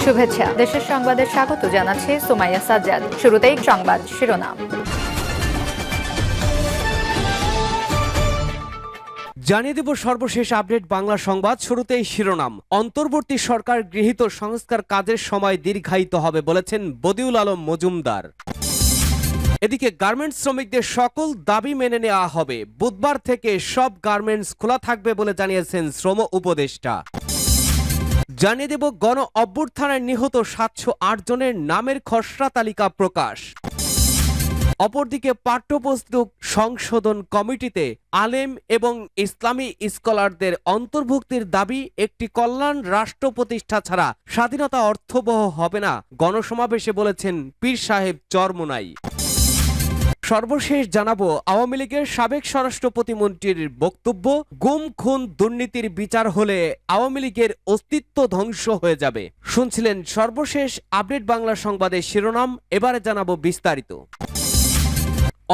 শুভেচ্ছা। দেশের সংবাদে স্বাগত জানাচ্ছি সুমাইয়া সাজ্জাদ। শুরুতেই সংবাদ শিরোনাম। জানিয়ে দেব সর্বশেষ আপডেট বাংলা সংবাদ। শুরুতেই শিরোনাম। অন্তর্বর্তী সরকার গৃহীত সংস্কার কাজের সময় দীর্ঘায়িত হবে বলেছেন বদিউল আলম মজুমদার। এদিকে গার্মেন্টস শ্রমিকদের সকল দাবি মেনে নেওয়া হবে। বুধবার থেকে সব গার্মেন্টস খোলা থাকবে বলে জানিয়েছেন শ্রম উপদেষ্টা। জানিয়ে দেব গণ অভ্যুত্থানে নিহত ৭০৮ জনের নামের খসড়া তালিকা প্রকাশ। অপরদিকে পাঠ্যপুস্তক সংশোধন কমিটিতে আলেম এবং ইসলামী স্কলারদের অন্তর্ভুক্তির দাবি একটি কল্যাণ রাষ্ট্র প্রতিষ্ঠা ছাড়া স্বাধীনতা অর্থবহ হবে না, গণসমাবেশে বলেছেন পীর সাহেব চরমোনাই। সর্বশেষ জানাবো আওয়ামী লীগের সাবেক স্বরাষ্ট্র প্রতিমন্ত্রীর বক্তব্য, গুম খুন দুর্নীতির বিচার হলে আওয়ামী লীগের অস্তিত্ব ধ্বংস হয়ে যাবে। শুনছিলেন সর্বশেষ আপডেট বাংলা সংবাদের শিরোনাম। এবারে জানাবো বিস্তারিত।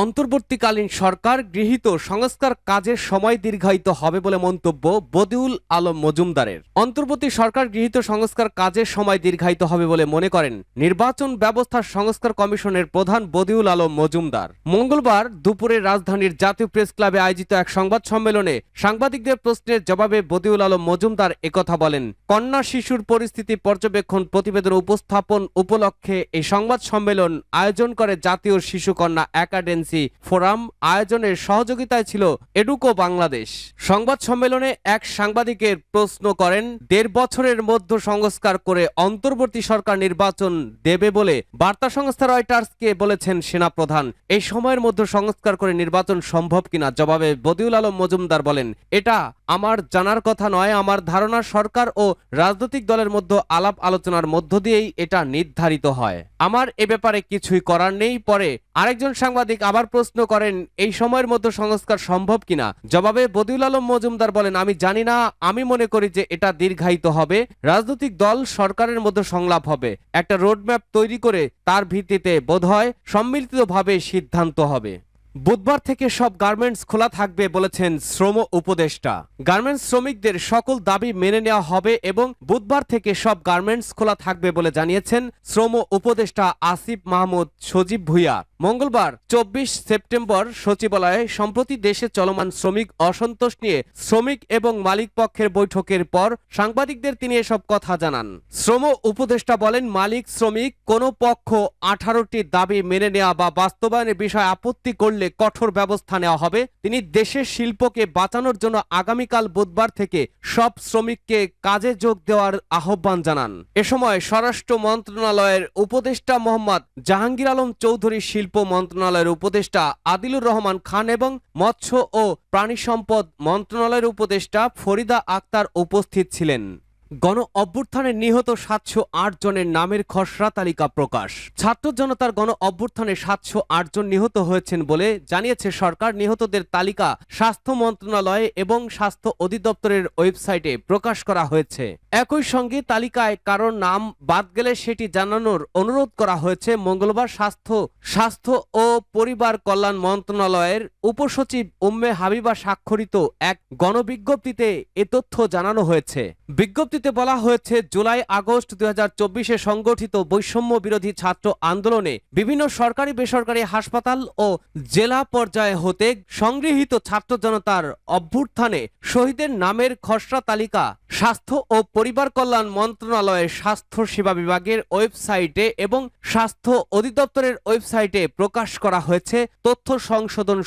অন্তর্বর্তীকালীন সরকার গৃহীত সংস্কার কাজের সময় দীর্ঘায়িত হবে বলে মন্তব্য বদিউল আলম মজুমদারের। অন্তর্বর্তী সরকার গৃহীত সংস্কার কাজের সময় দীর্ঘায়িত হবে বলে মনে করেন নির্বাচন ব্যবস্থা সংস্কার কমিশনের প্রধান বদিউল আলম মজুমদার। মঙ্গলবার দুপুরে রাজধানীর জাতীয় প্রেস ক্লাবে আয়োজিত এক সংবাদ সম্মেলনে সাংবাদিকদের প্রশ্নের জবাবে বদিউল আলম মজুমদার একথা বলেন। কন্যা শিশুর পরিস্থিতি পর্যবেক্ষণ প্রতিবেদন উপস্থাপন উপলক্ষে এই সংবাদ সম্মেলন আয়োজন করে জাতীয় শিশু কন্যা একাডেমি ফোরাম। আয়োজনের সহযোগিতায় ছিল এডুকো বাংলাদেশ। সংবাদ সম্মেলনে এক সাংবাদিকের প্রশ্ন করেন, ১.৫ বছরের মধ্যে সংস্কার করে অন্তর্বর্তী সরকার নির্বাচন দেবে বলে বার্তা সংস্থা রয়টার্সকে বলেছেন সেনাপ্রধান। এই সময়ের মধ্যে সংস্কার করে নির্বাচন সম্ভব কিনা জবাবে বদিউল আলম মজুমদার বলেন, এটা আমার জানার কথা নয়। আমার ধারণা সরকার ও রাজনৈতিক দলের মধ্যে আলাপ আলোচনার মধ্য দিয়েই এটা নির্ধারিত হয়। আমার এ ব্যাপারে কিছুই করার নেই। পরে আরেকজন সাংবাদিক আবার প্রশ্ন করেন, এই সময়ের মধ্যে সংস্কার সম্ভব কিনা জবাবে বদিউল আলম মজুমদার বলেন, আমি জানি না। আমি মনে করি যে এটা দীর্ঘায়িত হবে। রাজনৈতিক দল সরকারের মধ্যে সংলাপ হবে, একটা রোডম্যাপ তৈরি করে তার ভিত্তিতে বোধহয় সম্মিলিতভাবে সিদ্ধান্ত হবে। বুধবার থেকে সব গার্মেন্টস খোলা থাকবে বলেছেন শ্রম উপদেষ্টা। গার্মেন্টস শ্রমিকদের সকল দাবি মেনে নেওয়া হবে এবং বুধবার থেকে সব গার্মেন্টস খোলা থাকবে বলে জানিয়েছেন শ্রম উপদেষ্টা আসিফ মাহমুদ সজীব ভুইয়া। মঙ্গলবার ২৪ সেপ্টেম্বর সচিবালয়ে সম্প্রতি দেশে চলমান শ্রমিক অসন্তোষ নিয়ে শ্রমিক এবং মালিক পক্ষের বৈঠকের পর সাংবাদিকদের তিনি এসব কথা জানান। শ্রম উপদেষ্টা বলেন, মালিক শ্রমিক কোনো পক্ষ ১৮টি দাবি মেনে নেওয়া বা বাস্তবায়নের বিষয়ে আপত্তি করলে কঠোর ব্যবস্থা নেওয়া হবে। তিনি দেশের শিল্পকে বাঁচানোর জন্য আগামীকাল বুধবার থেকে সব শ্রমিককে কাজে যোগ দেওয়ার আহ্বান জানান। এ সময় স্বরাষ্ট্র মন্ত্রণালয়ের উপদেষ্টা মোহাম্মদ জাহাঙ্গীর আলম চৌধুরী, শিল্প মন্ত্রণালয়ের উপদেষ্টা আদিলুর রহমান খান এবং মৎস্য ও প্রাণী সম্পদ মন্ত্রণালয়ের উপদেষ্টা ফরিদা আক্তার উপস্থিত ছিলেন। গণ অভ্যুত্থানে নিহত ৭০৮ জনের নামের খসড়া তালিকা প্রকাশ। ছাত্র জনতার গণ অভ্যুত্থানে ৭০৮ জন নিহত হয়েছেন বলে জানিয়েছে সরকার। নিহতদের তালিকা স্বাস্থ্য মন্ত্রণালয় এবং স্বাস্থ্য অধিদপ্তরের ওয়েবসাইটে প্রকাশ করা হয়েছে। একই সঙ্গে তালিকায় কারোর নাম বাদ গেলে সেটি জানানোর অনুরোধ করা হয়েছে। মঙ্গলবার স্বাস্থ্য ও পরিবার কল্যাণ মন্ত্রণালয়ের উপসচিব উম্মে হাবিবা স্বাক্ষরিত এক গণবিজ্ঞপ্তিতে এ তথ্য জানানো হয়েছে। বিজ্ঞপ্তিতে বলা হয়েছে, জুলাই আগস্ট ২০২৪-এ সংগঠিত বৈষম্য বিরোধী ছাত্র আন্দোলনে বিভিন্ন সরকারি বেসরকারি হাসপাতাল ও জেলা পর্যায়ে হতে সংগৃহীত ছাত্র জনতার অভ্যুত্থানে শহীদের নামের খসড়া তালিকা স্বাস্থ্য ও পরিবার কল্যাণ মন্ত্রণালয়ের স্বাস্থ্য সেবা বিভাগের ওয়েবসাইটে এবং স্বাস্থ্য অধিদপ্তরের ওয়েবসাইটে প্রকাশ করা হয়েছে। তথ্য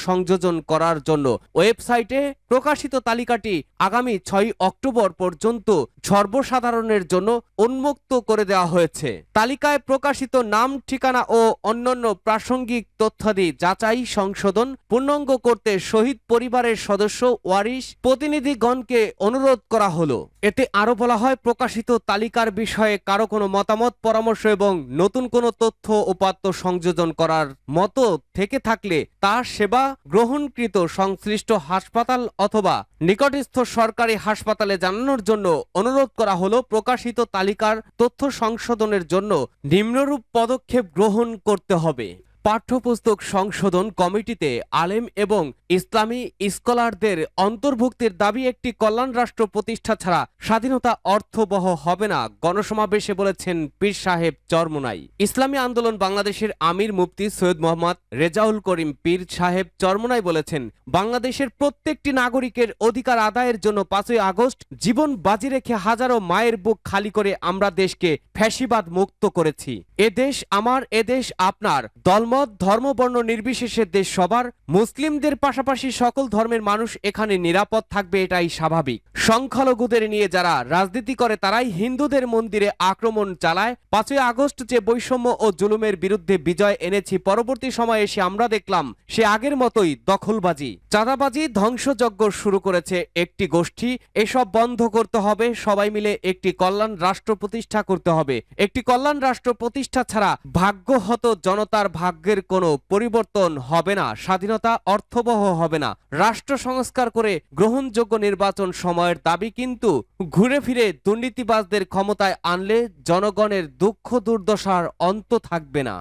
সংযোজন করার জন্য ওয়েবসাইটে প্রকাশিত তালিকাটি আগামী ৬ অক্টোবর পর্যন্ত সর্বসাধারণের জন্য উন্মুক্ত করে দেওয়া হয়েছে। তালিকায় প্রকাশিত নাম, ঠিকানা ও অন্যান্য প্রাসঙ্গিক তথ্যাদি যাচাই সংশোধন পূর্ণাঙ্গ করতে শহীদ পরিবারের সদস্য ওয়ারিশ প্রতিনিধিগণকে অনুরোধ করা হলো। এতে আরো বলা হয়, প্রকাশিত তালিকার বিষয়ে কারো কোনো মতামত, পরামর্শ এবং নতুন কোনো তথ্য উপাত্ত সংযোজন করার মতো থেকে থাকলে তা সেবা গ্রহণকৃত সংশ্লিষ্ট হাসপাতাল অথবা নিকটস্থ সরকারি হাসপাতালে জানানোর জন্য অনুরোধ করা হলো। প্রকাশিত তালিকার তথ্য সংশোধনের জন্য নিম্নরূপ পদক্ষেপ গ্রহণ করতে হবে। পাঠ্যপুস্তক সংশোধন কমিটিতে আলেম এবং ইসলামী স্কলারদের অন্তর্ভুক্তির দাবি একটি কল্যাণ রাষ্ট্র প্রতিষ্ঠা ছাড়া স্বাধীনতা অর্থবহ হবে না, গণসমাবেশে বলেছেন পীর সাহেব চরমোনাই। ইসলামী আন্দোলন বাংলাদেশের আমির মুফতি সৈয়দ মোহাম্মদ রেজাউল করিম পীর সাহেব চরমোনাই বলেছেন, বাংলাদেশের প্রত্যেকটি নাগরিকের অধিকার আদায়ের জন্য 5ই আগস্ট জীবন বাজি রেখে হাজারো মায়ের বুক খালি করে আমরা দেশকে ফ্যাসিবাদ মুক্ত করেছি। এ দেশ আমার, এ দেশ আপনার, দলমত ধর্মবর্ণ নির্বিশেষে দেশ সবার। মুসলিমদের পাশাপাশি সকল ধর্মের মানুষ এখানে নিরাপদ থাকবে, এটাই স্বাভাবিক। সংখ্যালঘুদের নিয়ে যারা রাজনীতি করে তারাই হিন্দুদের মন্দিরে আক্রমণ চালায়। 5ই আগস্ট যে বৈষম্য ও জুলুমের বিরুদ্ধে বিজয় এনেছি, পরবর্তী সময়ে এসে আমরা দেখলাম সে আগের মতোই দখলবাজি, চাঁদাবাজি, ধ্বংসযজ্ঞ শুরু করেছে একটি গোষ্ঠী। এসব বন্ধ করতে হবে, সবাই মিলে একটি কল্যাণ রাষ্ট্র প্রতিষ্ঠা করতে হবে। একটি কল্যাণ রাষ্ট্র প্রতিষ্ঠা ছাড়া ভাগ্যহত জনতার ভাগ্যের কোনো পরিবর্তন হবে না, স্বাধীনতা অর্থবহ হবে না। রাষ্ট্র সংস্কার করে গ্রহণযোগ্য নির্বাচন সময়ের দাবি, কিন্তু ঘুরে ফিরে দুর্নীতিবাজদের ক্ষমতায় আনলে জনগণের দুঃখ দুর্দশার অন্ত থাকবে না।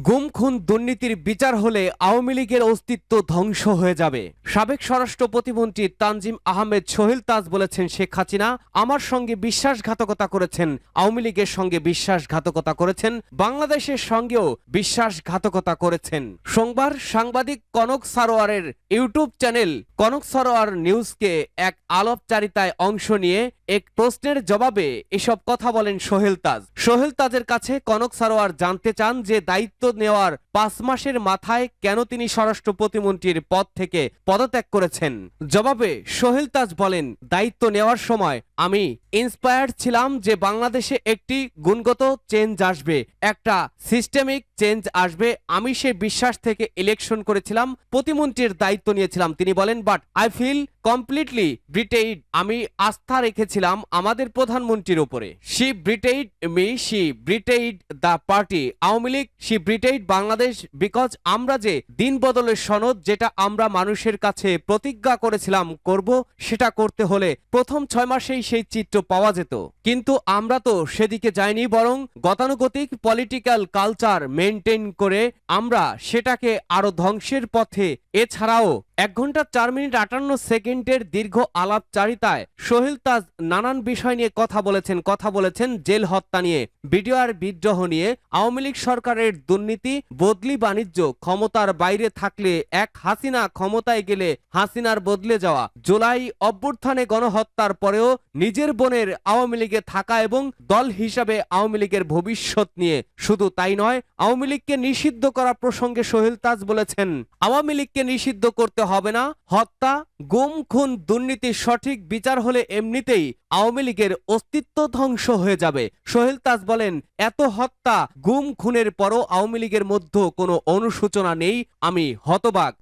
গুম খুন দুর্নীতির বিচার হলে আওয়ামী লীগের অস্তিত্ব ধ্বংস হয়ে যাবে। সাবেক স্বরাষ্ট্র প্রতিমন্ত্রী তানজিম আহমেদ সোহেল তাজ বলেছেন, শেখ হাসিনা আমার সঙ্গে বিশ্বাসঘাতকতা করেছেন, আওয়ামী লীগের সঙ্গে বিশ্বাসঘাতকতা করেছেন, বাংলাদেশের সঙ্গেও বিশ্বাসঘাতকতা করেছেন। সোমবার সাংবাদিক কনক সারোয়ারের ইউটিউব চ্যানেল কনক সারোয়ার নিউজকে এক আলাপচারিতায় অংশ নিয়ে এক প্রশ্নের জবাবে এসব কথা বলেন সোহেল তাজ। সোহেল তাজের কাছে কনক সারোয়ার জানতে চান যে দায়িত্ব নেওয়ার 5 মাসের মাথায় কেন তিনি স্বরাষ্ট্র প্রতিমন্ত্রীর পদ থেকে পদত্যাগ করেছেন। জবাবে সোহেল তাজ বলেন, দায়িত্ব নেওয়ার সময় আমি ইন্সপায়ার্ড ছিলাম যে বাংলাদেশে একটি গুণগত চেঞ্জ আসবে, একটা সিস্টেমিক চেঞ্জ আসবে। আমি সে বিশ্বাস থেকে ইলেকশন করেছিলাম, প্রতিমন্ত্রীর দায়িত্ব নিয়েছিলাম। তিনি বলেন, but I feel completely betrayed. আমি আস্থা রেখেছিলাম আমাদের প্রধানমন্ত্রীর উপরে। She betrayed me, she betrayed the party Awami League, she betrayed Bangladesh, because আমরা যে দিন বদলের সনদ, যেটা আমরা মানুষের কাছে প্রতিজ্ঞা করেছিলাম করব, সেটা করতে হলে প্রথম 6 মাসেই সেই চিত্র পাওয়া যেত। কিন্তু আমরা তো সেদিকে যাইনি, বরং গতানুগতিক পলিটিক্যাল কালচার মেনটেন করে আমরা সেটাকে আরো ধ্বংসের পথে। এছাড়াও 1 ঘন্টা 4 মিনিট 58 সেকেন্ডের দীর্ঘ আলাপচারিতায় সোহেল তাজ নানান বিষয় নিয়ে কথা বলেছেন জেল হত্যা নিয়ে, বিডিআর বিদ্রোহ নিয়ে, আওয়ামী লীগ সরকারের দুর্নীতি, বদলি বাণিজ্য, ক্ষমতার বাইরে থাকলে এক হাসিনা, ক্ষমতায় গেলে হাসিনার বদলে যাওয়া, জুলাই অভ্যুত্থানে গণহত্যার পরেও নিজের বোনের আওয়ামী লীগে থাকা এবং দল হিসাবে আওয়ামী লীগের ভবিষ্যৎ নিয়ে। শুধু তাই নয়, আওয়ামী লীগকে নিষিদ্ধ করা প্রসঙ্গে সোহেল তাজ বলেছেন, আওয়ামী লীগকে নিষিদ্ধ করতে হবে না, হত্যা, গুম খুন দুর্নীতির সঠিক বিচার হলে এমনিতেই আওয়ামী লীগের অস্তিত্ব ধ্বংস হয়ে যাবে। সোহেল তাজ বলেন, এত হত্যা গুম খুনের পরও আওয়ামী লীগের মধ্যে কোনো অনুশোচনা নেই, আমি হতবাক।